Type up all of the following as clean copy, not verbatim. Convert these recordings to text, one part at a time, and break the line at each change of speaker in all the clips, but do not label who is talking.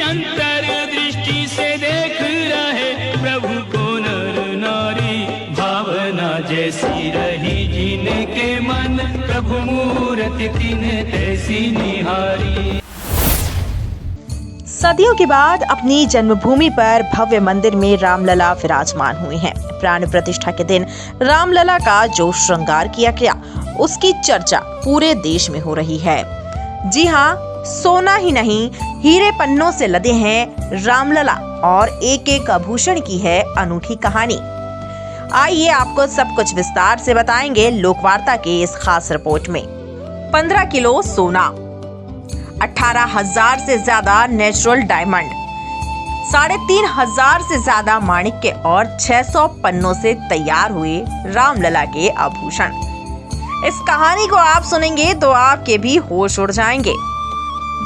अंतर दृष्टि से देख रहे प्रभु को नर नारी, भावना जैसी रही जिनके मन, प्रभु मूर्ति तिन्ह तैसी निहारी।
सदियों के बाद अपनी जन्मभूमि पर भव्य मंदिर में रामलला विराजमान हुए हैं। प्राण प्रतिष्ठा के दिन रामलला का जो श्रृंगार किया गया, उसकी चर्चा पूरे देश में हो रही है। जी हाँ, सोना ही नहीं, हीरे पन्नों से लदे हैं रामलला और एक एक आभूषण की है अनूठी कहानी। आइए आपको सब कुछ विस्तार से बताएंगे लोकवार्ता के इस खास रिपोर्ट में। 15 किलो सोना, 18,000 से ज्यादा नेचुरल डायमंड, 3,500 से ज्यादा माणिक्य और 600 पन्नों से तैयार हुए रामलला के आभूषण। इस कहानी को आप सुनेंगे तो आपके भी होश उड़ जाएंगे।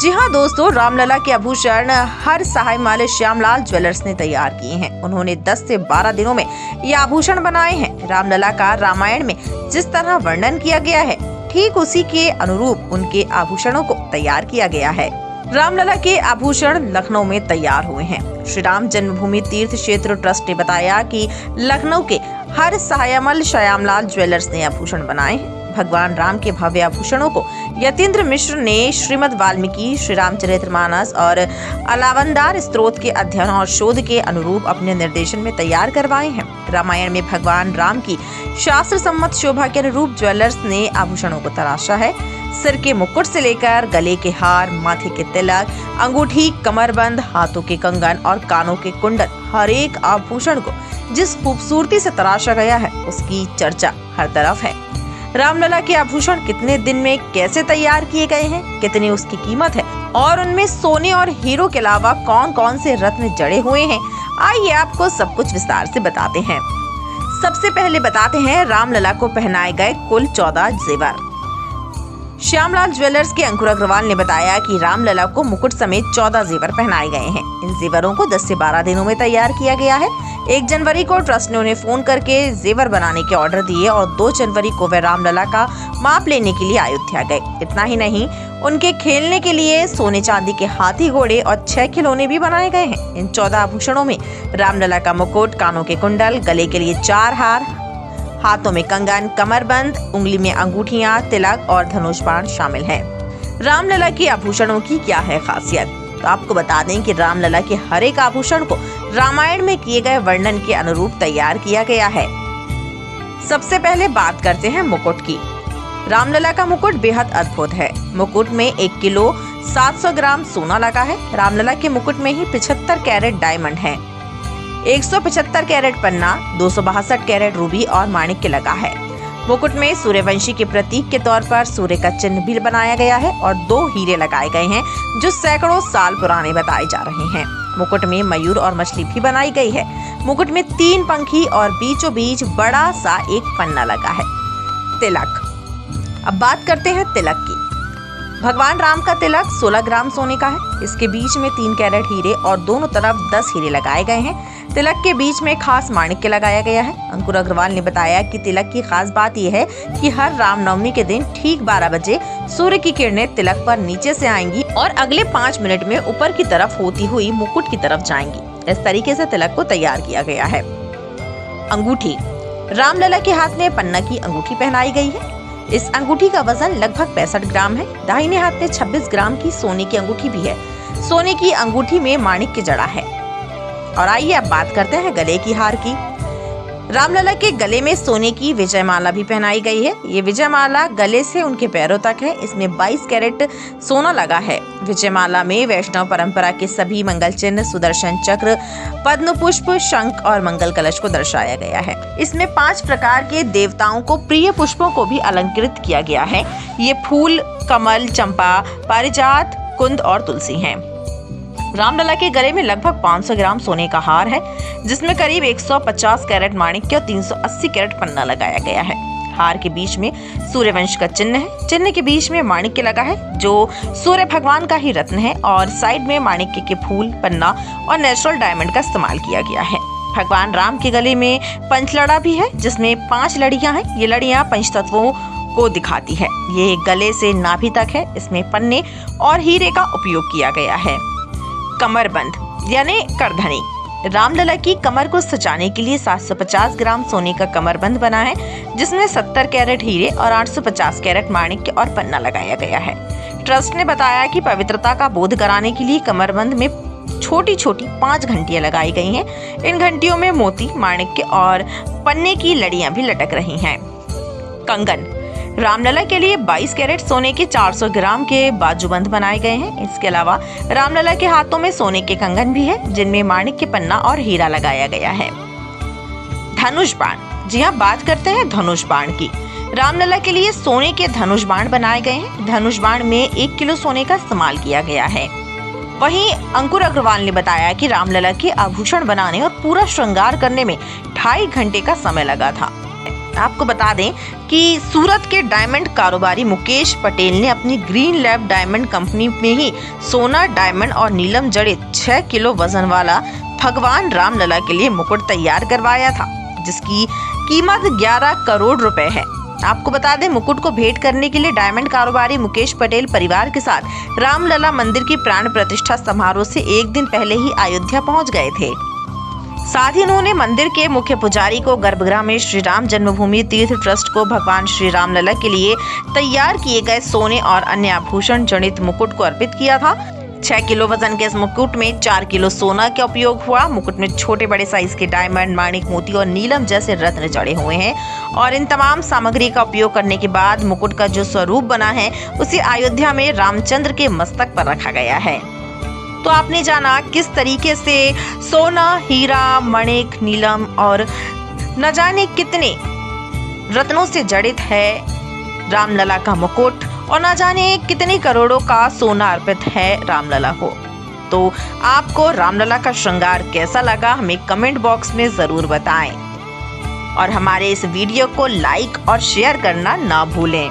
जी हाँ दोस्तों, रामलला के आभूषण हर सहाय माले श्यामलाल ज्वेलर्स ने तैयार किए हैं। उन्होंने 10 से 12 दिनों में ये आभूषण बनाए हैं। रामलला का रामायण में जिस तरह वर्णन किया गया है, ठीक उसी के अनुरूप उनके आभूषणों को तैयार किया गया है। रामलला के आभूषण लखनऊ में तैयार हुए हैं। श्री राम जन्मभूमि तीर्थ क्षेत्र ट्रस्ट ने बताया कि लखनऊ के हर सहायमल श्यामलाल ज्वेलर्स ने आभूषण बनाए हैं। भगवान राम के भव्य आभूषणों को यतीन्द्र मिश्र ने श्रीमद् वाल्मीकि, श्री रामचरितमानस और अलावंदार स्त्रोत के अध्ययन और शोध के अनुरूप अपने निर्देशन में तैयार करवाए हैं। रामायण में भगवान राम की शास्त्र सम्मत शोभा के अनुरूप ज्वेलर्स ने आभूषणों को तराशा है। सिर के मुकुट से लेकर गले के हार, माथे के तिलक, अंगूठी, कमरबंद, हाथों के कंगन और कानों के कुंडल, हर एक आभूषण को जिस खूबसूरती से तराशा गया है, उसकी चर्चा हर तरफ है। रामलला के आभूषण कितने दिन में कैसे तैयार किए गए हैं, कितनी उसकी कीमत है और उनमें सोने और हीरो के अलावा कौन कौन से रत्न जड़े हुए हैं, आइए आपको सब कुछ विस्तार से बताते हैं। सबसे पहले बताते हैं रामलला को पहनाए गए कुल 14 जेवर। श्यामलाल ज्वेलर्स के अंकुर अग्रवाल ने बताया कि रामलला को मुकुट समेत 14 जेवर पहनाए गए हैं। इन जेवरों को 10 से 12 दिनों में तैयार किया गया है। 1 जनवरी को ट्रस्ट ने उन्हें फोन करके जेवर बनाने के ऑर्डर दिए और 2 जनवरी को वे रामलला का माप लेने के लिए अयोध्या गए। इतना ही नहीं, उनके खेलने के लिए सोने चांदी के हाथी घोड़े और 6 खिलौने भी बनाए गए हैं। इन 14 आभूषणों में रामलला का मुकुट, कानों के कुंडल, गले के लिए 4 हार, हाथों में कंगन, कमरबंद, उंगली में अंगूठियां, तिलक और धनुष बाण शामिल हैं। रामलला के आभूषणों की क्या है खासियत, तो आपको बता दें कि रामलला के हर एक आभूषण को रामायण में किए गए वर्णन के अनुरूप तैयार किया गया है। सबसे पहले बात करते हैं मुकुट की। रामलला का मुकुट बेहद अद्भुत है। मुकुट में 1 किलो 700 ग्राम सोना लगा है। रामलला के मुकुट में ही 75 कैरेट डायमंड है, 175 कैरेट पन्ना, 262 कैरेट रूबी और माणिक्य लगा है। मुकुट में सूर्यवंशी के प्रतीक के तौर पर सूर्य का चिन्ह भी बनाया गया है और 2 हीरे लगाए गए हैं जो सैकड़ों साल पुराने बताए जा रहे हैं। मुकुट में मयूर और मछली भी बनाई गई है। मुकुट में 3 पंखी और बीचों बीच बड़ा सा एक पन्ना लगा है। तिलक, अब बात करते हैं तिलक की। भगवान राम का तिलक 16 ग्राम सोने का है। इसके बीच में 3 कैरेट हीरे और दोनों तरफ 10 हीरे लगाए गए हैं। तिलक के बीच में खास माणिक्य लगाया गया है। अंकुर अग्रवाल ने बताया कि तिलक की खास बात यह है कि हर रामनवमी के दिन ठीक 12 बजे सूर्य की किरणें तिलक पर नीचे से आएंगी और अगले 5 मिनट में ऊपर की तरफ होती हुई मुकुट की तरफ जाएंगी। इस तरीके से तिलक को तैयार किया गया है। अंगूठी, रामलला के हाथ में पन्ना की अंगूठी पहनाई गई है। इस अंगूठी का वजन लगभग 65 ग्राम है। दाहिने हाथ में 26 ग्राम की सोने की अंगूठी भी है। सोने की अंगूठी में माणिक्य जड़ा है। और आइए अब बात करते हैं गले की हार की। रामलला के गले में सोने की विजयमाला भी पहनाई गई है। ये विजयमाला गले से उनके पैरों तक है। इसमें 22 कैरेट सोना लगा है। विजयमाला में वैष्णव परंपरा के सभी मंगल चिन्ह, सुदर्शन चक्र, पद्म पुष्प, शंख और मंगल कलश को दर्शाया गया है। इसमें 5 प्रकार के देवताओं को प्रिय पुष्पों को भी अलंकृत किया गया है। ये फूल कमल, चंपा, पारिजात, कुंद और तुलसी हैं। रामलला के गले में लगभग 500 ग्राम सोने का हार है, जिसमें करीब 150 कैरेट माणिक्य और 380 कैरेट पन्ना लगाया गया है। हार के बीच में सूर्यवंश का चिन्ह है। चिन्ह के बीच में माणिक्य लगा है जो सूर्य भगवान का ही रत्न है और साइड में माणिक्य के फूल, पन्ना और नेचुरल डायमंड का इस्तेमाल किया गया है। भगवान राम के गले में पंचलड़ा भी है, जिसमें 5 लड़ियां हैं। ये लड़ियां पंचतत्वों को दिखाती है। ये गले से नाभि तक है। इसमें पन्ने और हीरे का उपयोग किया गया है। कमरबंद यानी करधनी। रामलला की कमर को सजाने के लिए 750 ग्राम सोने का कमरबंद बना है, जिसमें 70 कैरेट हीरे और 850 कैरेट माणिक्य और पन्ना लगाया गया है। ट्रस्ट ने बताया कि पवित्रता का बोध कराने के लिए कमरबंद में छोटी छोटी 5 घंटियां लगाई गई हैं। इन घंटियों में मोती, माणिक्य और पन्ने की लड़ियां भी लटक रही हैं। कंगन। रामलला के लिए 22 कैरेट सोने के 400 ग्राम के बाजूबंद बनाए गए हैं। इसके अलावा रामलला के हाथों में सोने के कंगन भी है, जिनमें माणिक्य, पन्ना और हीरा लगाया गया है। धनुष बाण। जी हाँ, बात करते हैं धनुष बाण की। रामलला के लिए सोने के धनुष बाण बनाए गए हैं। धनुष बाण में 1 किलो सोने का इस्तेमाल किया गया है। वहीं अंकुर अग्रवाल ने बताया कि रामलला के आभूषण बनाने और पूरा श्रृंगार करने में 2.5 घंटे का समय लगा था। आपको बता दें कि सूरत के डायमंड कारोबारी मुकेश पटेल ने अपनी ग्रीन लैब डायमंड कंपनी में ही सोना, डायमंड और नीलम जड़ित 6 किलो वजन वाला भगवान रामलला के लिए मुकुट तैयार करवाया था, जिसकी कीमत 11 करोड़ रुपए है। आपको बता दें, मुकुट को भेंट करने के लिए डायमंड कारोबारी मुकेश पटेल परिवार के साथ रामलला मंदिर की प्राण प्रतिष्ठा समारोह से 1 दिन पहले ही अयोध्या पहुंच गए थे। साथ ही उन्होंने मंदिर के मुख्य पुजारी को गर्भगृह में श्री राम जन्मभूमि तीर्थ ट्रस्ट को भगवान श्री रामलला के लिए तैयार किए गए सोने और अन्य आभूषण जड़ित मुकुट को अर्पित किया था। 6 किलो वजन के इस मुकुट में 4 किलो सोना का उपयोग हुआ। मुकुट में छोटे बड़े साइज के डायमंड, माणिक, मोती और नीलम जैसे रत्न जड़े हुए हैं और इन तमाम सामग्री का उपयोग करने के बाद मुकुट का जो स्वरूप बना है उसे अयोध्या में रामचंद्र के मस्तक पर रखा गया है। तो आपने जाना किस तरीके से सोना, हीरा, मणिक, नीलम और न जाने कितने रत्नों से जड़ित है रामलला का मुकुट और न जाने कितने करोड़ों का सोना अर्पित है रामलला को। तो आपको रामलला का श्रृंगार कैसा लगा, हमें कमेंट बॉक्स में जरूर बताएं और हमारे इस वीडियो को लाइक और शेयर करना ना भूलें।